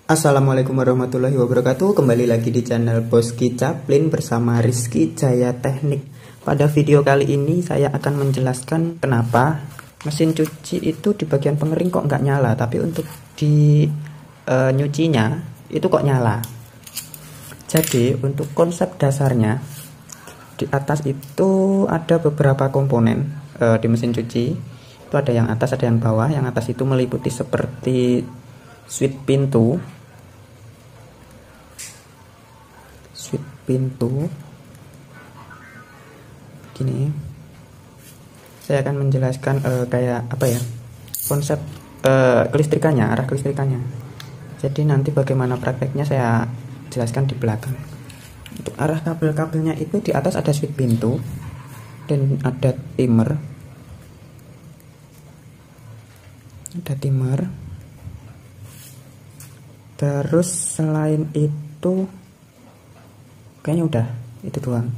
Assalamualaikum warahmatullahi wabarakatuh. Kembali lagi di channel Boski Caplin bersama Rizky Jaya Teknik. Pada video kali ini saya akan menjelaskan kenapa mesin cuci itu di bagian pengering kok nggak nyala, tapi untuk di nyucinya itu kok nyala. Jadi untuk konsep dasarnya, di atas itu ada beberapa komponen di mesin cuci. Itu ada yang atas, ada yang bawah. Yang atas itu meliputi seperti switch pintu gini. Saya akan menjelaskan kayak apa ya, konsep kelistrikannya, arah kelistrikannya. Jadi nanti bagaimana prakteknya saya jelaskan di belakang. Untuk arah kabel-kabelnya itu di atas ada switch pintu dan ada timer. Terus selain itu kayaknya udah itu doang.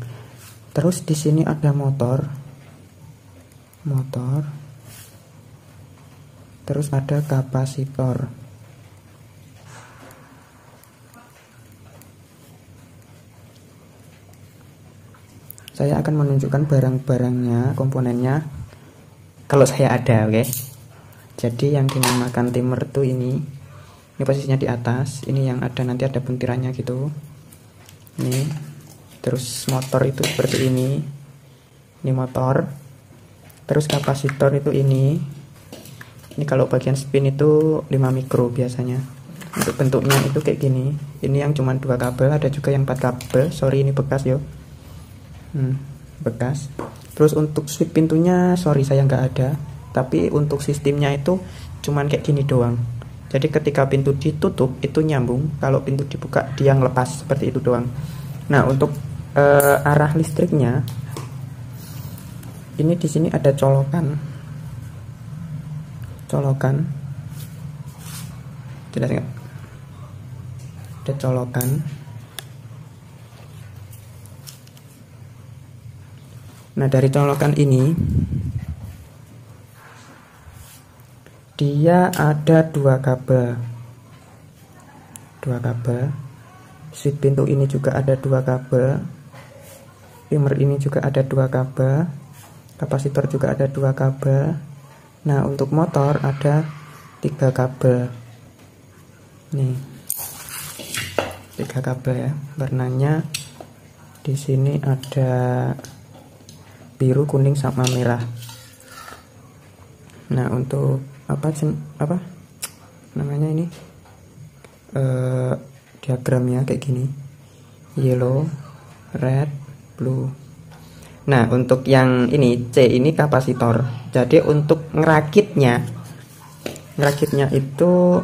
Terus di sini ada motor. Terus ada kapasitor. Saya akan menunjukkan barang-barangnya, komponennya kalau saya ada, oke. Jadi yang dinamakan timer tuh ini posisinya di atas. Ini yang ada nanti ada buntirannya gitu. Ini. Terus motor itu seperti ini. Ini motor. Terus kapasitor itu ini. Ini kalau bagian spin itu 5 mikro biasanya. Untuk bentuknya itu kayak gini. Ini yang cuma 2 kabel, ada juga yang 4 kabel. Sorry ini bekas yo. Bekas. Terus untuk switch pintunya sorry saya nggak ada. Tapi untuk sistemnya itu cuman kayak gini doang. Jadi ketika pintu ditutup itu nyambung, kalau pintu dibuka dia ngelepas, seperti itu doang. Nah, untuk arah listriknya ini di sini ada colokan. Jelas nggak? Ada colokan. Nah, dari colokan ini dia ada 2 kabel. Switch pintu ini juga ada 2 kabel. Timer ini juga ada 2 kabel. Kapasitor juga ada 2 kabel. Nah, untuk motor ada 3 kabel. Nih. 3 kabel ya. Warnanya di sini ada biru, kuning sama merah. Nah, untuk apa namanya ini diagramnya kayak gini, yellow, red, blue. Nah, untuk yang ini C ini kapasitor. Jadi untuk ngerakitnya itu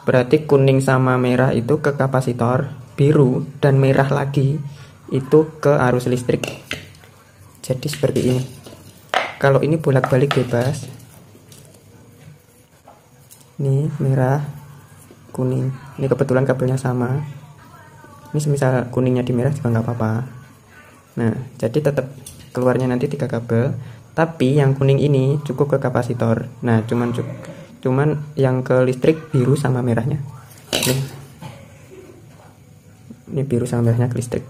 berarti kuning sama merah itu ke kapasitor, biru dan merah lagi itu ke arus listrik. Jadi seperti ini. Kalau ini bolak-balik bebas. Ini merah, kuning. Ini kebetulan kabelnya sama. Ini semisal kuningnya di merah juga nggak apa-apa. Nah, jadi tetap keluarnya nanti 3 kabel. Tapi yang kuning ini cukup ke kapasitor. Nah, cuman yang ke listrik biru sama merahnya. Ini biru sama merahnya ke listrik.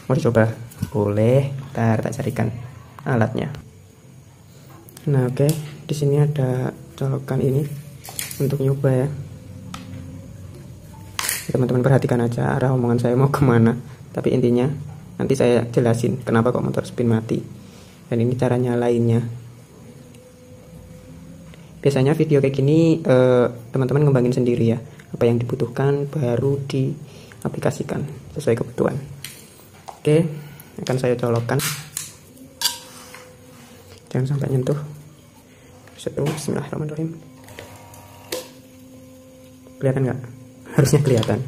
Mau dicoba? Boleh. Ntar tak carikan alatnya. Nah, oke. Di sini ada colokan ini untuk nyoba ya. Teman-teman perhatikan aja arah omongan saya mau kemana. Tapi intinya nanti saya jelasin kenapa kok motor spin mati. Dan ini cara nyalainnya. Biasanya video kayak gini teman-teman ngembangin sendiri ya. Apa yang dibutuhkan baru diaplikasikan sesuai kebutuhan. Oke, akan saya colokkan. Jangan sampai nyentuh. Bismillahirrahmanirrahim. Kelihatan nggak? Harusnya kelihatan.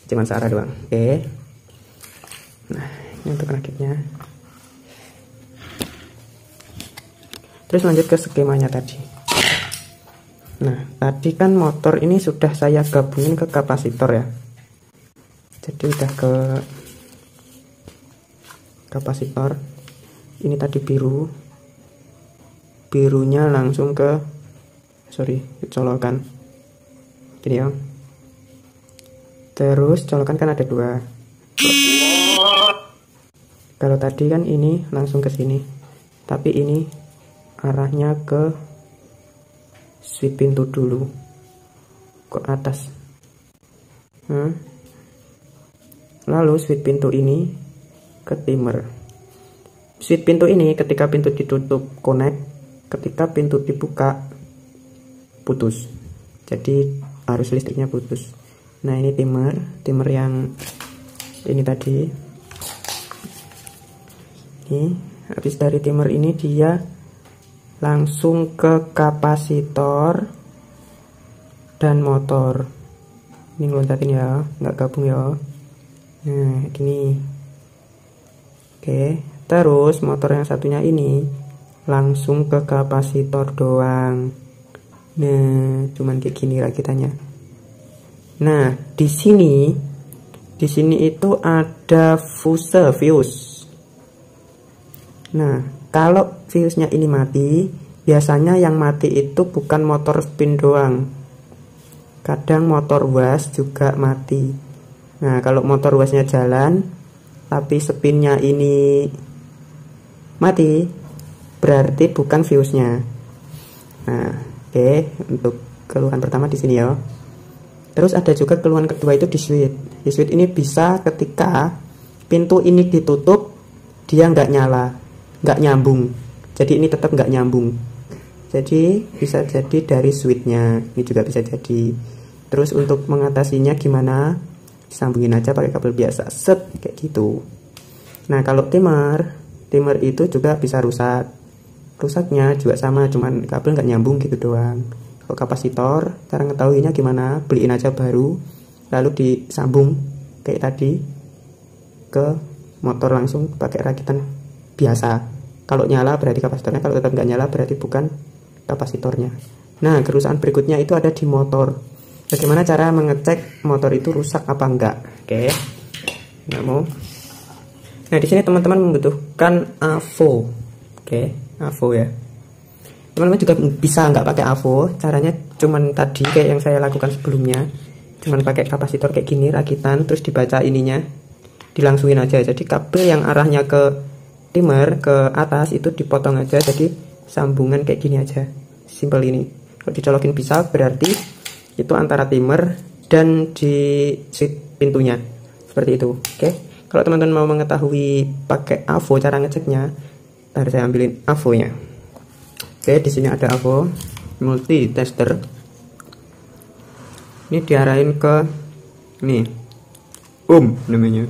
Cuman searah doang. Oke. Nah, ini untuk rakitnya. Terus lanjut ke skemanya tadi. Nah, tadi kan motor ini sudah saya gabungin ke kapasitor ya. Jadi udah ke kapasitor. Ini tadi birunya langsung ke colokan. gini ya. Terus colokan kan ada 2. Kalau tadi kan ini langsung ke sini, tapi ini arahnya ke switch pintu dulu, ke atas. Lalu switch pintu ini ke timer. Switch pintu ini ketika pintu ditutup connect, ketika pintu dibuka putus. Jadi arus listriknya putus. Nah, ini timer yang ini tadi. Ini habis dari timer ini dia langsung ke kapasitor dan motor. Ini ngeloncatin ya, nggak gabung ya. Nah, gini. Oke, terus motor yang satunya ini langsung ke kapasitor doang. Nah, cuman kayak gini rakitannya. Nah, di sini itu ada fuse. Nah, kalau fuse-nya ini mati, biasanya yang mati itu bukan motor spin doang. Kadang motor was juga mati. Nah, kalau motor wasnya jalan, tapi spinnya ini mati, berarti bukan fuse-nya. Nah, oke, untuk keluhan pertama di sini ya. Terus ada juga keluhan kedua itu di switch. Di switch ini bisa ketika pintu ini ditutup, dia nggak nyala, nggak nyambung. Jadi ini tetap nggak nyambung. Jadi bisa jadi dari switchnya, ini juga bisa jadi. Terus untuk mengatasinya gimana? Sambungin aja pakai kabel biasa, set kayak gitu. Nah, kalau timer itu juga bisa rusak. Rusaknya juga sama, cuman kabel nggak nyambung gitu doang. Kalau kapasitor, cara ngetahuinya gimana? Beliin aja baru, lalu disambung kayak tadi ke motor langsung pakai rakitan biasa. Kalau nyala berarti kapasitornya, kalau tetap nggak nyala berarti bukan kapasitornya. Nah, kerusakan berikutnya itu ada di motor. Bagaimana cara mengecek motor itu rusak apa enggak? Oke, nggak mau. Nah, di sini teman-teman membutuhkan AVO. Oke, AVO ya. Teman-teman juga bisa nggak pakai AVO. Caranya cuman tadi kayak yang saya lakukan sebelumnya. Cuman pakai kapasitor kayak gini, rakitan, terus dibaca ininya, dilangsungin aja. Jadi kabel yang arahnya ke timer ke atas itu dipotong aja. Jadi sambungan kayak gini aja, simpel ini. Kalau dicolokin bisa, berarti itu antara timer dan di switch pintunya, seperti itu. Oke, kalau teman-teman mau mengetahui pakai AVO cara ngeceknya, ntar saya ambilin AVO-nya. Oke, di sini ada AVO multi tester. Ini diarahin ke ini, namanya.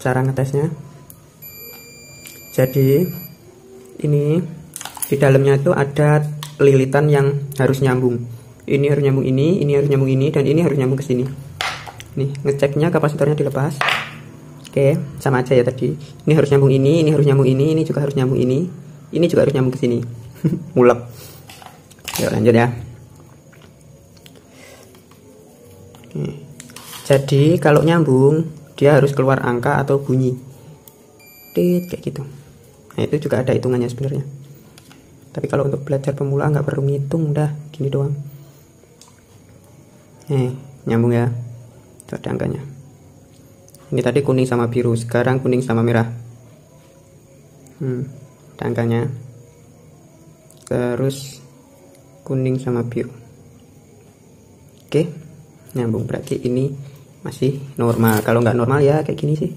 Cara ngetesnya, jadi ini di dalamnya itu ada lilitan yang harus nyambung. Ini harus nyambung ini harus nyambung ini, dan ini harus nyambung ke sini. Nih, ngeceknya kapasitornya dilepas. Oke, sama aja ya tadi. Ini harus nyambung ini harus nyambung ini juga harus nyambung ini juga harus nyambung ke sini. Mulek. Yuk lanjut ya. Jadi kalau nyambung dia harus keluar angka atau bunyi. Tit kayak gitu. Nah, itu juga ada hitungannya sebenarnya. Tapi kalau untuk belajar pemula nggak perlu ngitung, dah gini doang. Nyambung ya. Itu ada angkanya. Ini tadi kuning sama biru, sekarang kuning sama merah. Ada angkanya. Terus kuning sama biru. Oke, nyambung, berarti ini masih normal. Kalau nggak normal ya kayak gini sih,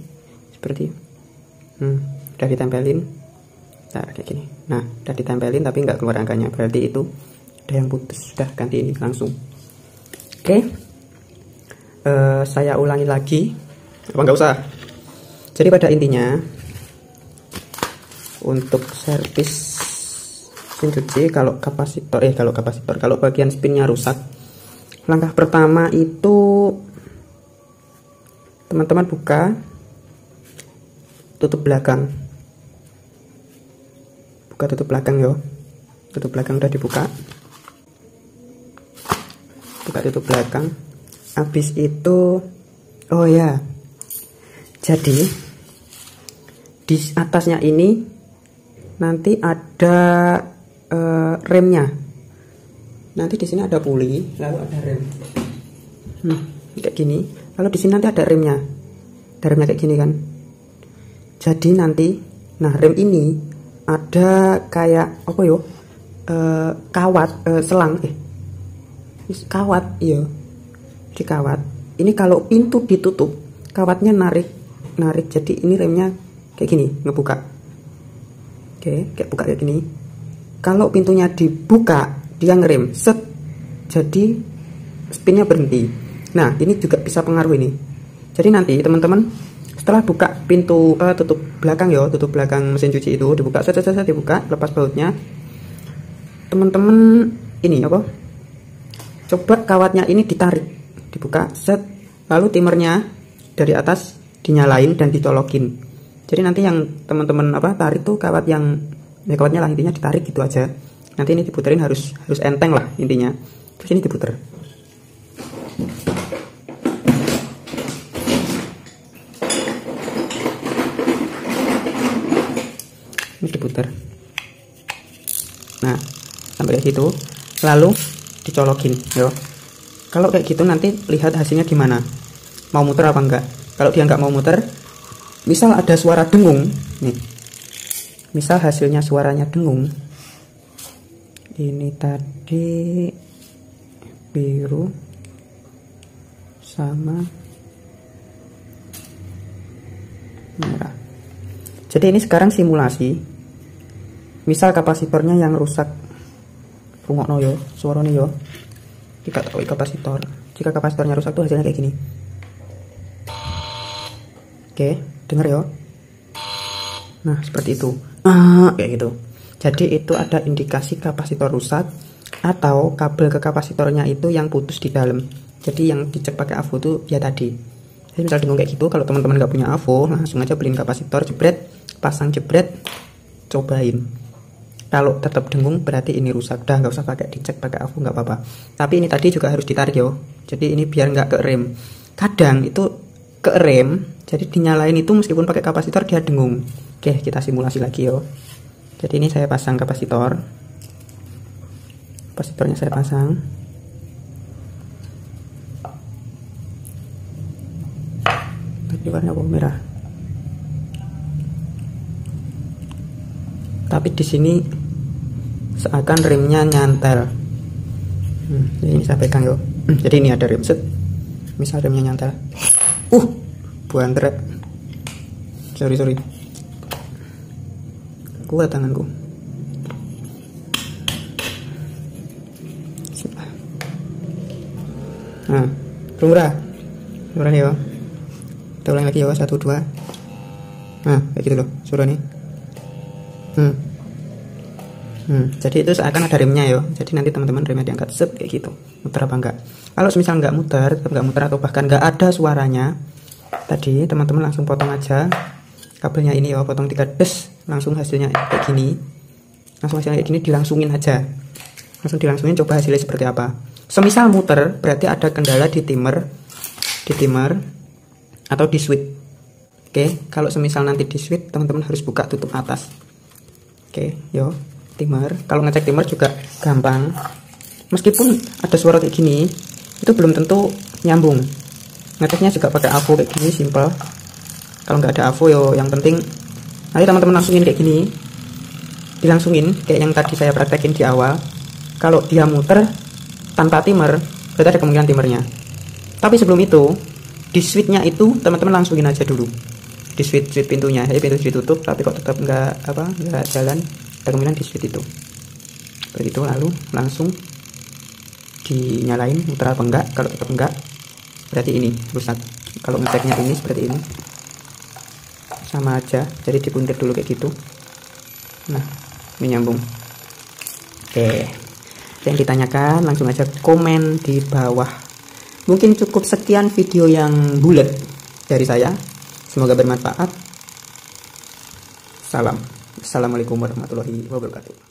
seperti udah ditempelin. Nah, kayak gini. Nah, udah ditempelin tapi nggak keluar angkanya, berarti itu ada yang putus. Sudah ganti ini langsung. Oke, saya ulangi lagi. Apa nggak usah? Jadi pada intinya untuk servis mesin cuci, kalau bagian spinnya rusak, langkah pertama itu teman-teman buka tutup belakang. Tutup belakang yo. Tutup belakang udah dibuka. Buka tutup belakang. Habis itu oh ya. Jadi di atasnya ini nanti ada remnya. nanti di sini ada puli, lalu ada rem. Kayak gini. Lalu di sini nanti ada remnya. Ada remnya kayak gini kan. Jadi nanti, nah rem ini ada kayak apa yo? Kawat, selang, kawat, iya. Di kawat. Ini kalau pintu ditutup, kawatnya narik. Jadi ini remnya kayak gini, ngebuka. Oke, kayak buka kayak gini. Kalau pintunya dibuka, dia ngerem, set. Jadi spinnya berhenti. Nah, ini juga bisa pengaruh ini. Jadi nanti teman-teman setelah buka pintu tutup belakang ya, tutup belakang mesin cuci itu dibuka, set dibuka, lepas bautnya. Teman-teman ini apa? Coba kawatnya ini ditarik, dibuka, set. Lalu timernya dari atas dinyalain dan dicolokin. Jadi nanti yang teman-teman tarik tuh kawat yang kawatnya lah, intinya ditarik gitu aja. Nanti ini diputerin harus enteng lah intinya. Terus ini diputer. Ini diputer. Nah, sampai kayak gitu. Lalu dicolokin, yo. Kalau kayak gitu nanti lihat hasilnya gimana. Mau muter apa enggak? Kalau dia nggak mau muter, misal ada suara dengung, nih. Misal hasilnya suaranya dengung. Ini tadi biru sama merah. Jadi ini sekarang simulasi. Misal kapasitornya yang rusak. Rungokno yo, suaranya yo. Kita tahu kapasitor. Jika kapasitornya rusak tuh hasilnya kayak gini. Oke, denger yo. Nah, seperti itu. Kayak gitu. Jadi itu ada indikasi kapasitor rusak atau kabel ke kapasitornya itu yang putus di dalam. Jadi yang dicek pakai AVO tuh ya tadi. Jadi misal dengung kayak gitu, kalau teman-teman nggak punya AVO, langsung aja beliin kapasitor, jebret, pasang jebret, cobain. Kalau tetap dengung berarti ini rusak. Dah nggak usah pakai dicek pakai AVO, nggak apa-apa. Tapi ini tadi juga harus ditarik yo. Jadi ini biar nggak ke rem. Kadang itu ke rem, jadi dinyalain itu meskipun pakai kapasitor dia dengung. Oke, kita simulasi lagi yo. Jadi ini saya pasang kapasitor. Kapasitornya saya pasang. Tadi warna merah. Tapi di sini seakan remnya nyantel. Ini saya pegang yo. Jadi ini ada rem set. Misal remnya nyantel. Buantrek. Sorry. Kuat tanganku. Nah, murah ya. Kita ulang lagi ya, 1, 2. Nah, kayak gitu loh suara nih. Jadi itu seakan ada remnya ya. Jadi nanti teman-teman remnya diangkat set kayak gitu. Muter apa enggak? Kalau misal nggak muter atau bahkan nggak ada suaranya, tadi teman-teman langsung potong aja kabelnya ini ya, potong 3 des, langsung hasilnya kayak gini. Langsung hasilnya kayak gini dilangsungin aja. Langsung dilangsungin, coba hasilnya seperti apa. Semisal muter berarti ada kendala di timer atau di switch. Oke, kalau semisal nanti di switch teman-teman harus buka tutup atas. Oke, yo, timer. Kalau ngecek timer juga gampang. Meskipun ada suara kayak gini, itu belum tentu nyambung. Ngeceknya juga pakai AVO kayak gini, simple. Kalau nggak ada AVO yo, yang penting nanti teman-teman langsungin kayak gini, dilangsungin kayak yang tadi saya praktekin di awal. Kalau dia muter tanpa timer, berarti ada kemungkinan timernya. Tapi sebelum itu, di switchnya itu teman-teman langsungin aja dulu. Di switch pintunya, jadi pintu ditutup, tapi kok tetap nggak jalan, ada kemungkinan di switch itu. Begitu, lalu langsung dinyalain, muter apa enggak. Kalau tetap enggak, berarti ini rusak. Kalau ngeceknya ini seperti ini, sama aja, jadi dipuntir dulu kayak gitu. Nah, ini nyambung. Oke, yang ditanyakan langsung aja komen di bawah. Mungkin cukup sekian video yang bulat dari saya. Semoga bermanfaat. Salam. Assalamualaikum warahmatullahi wabarakatuh.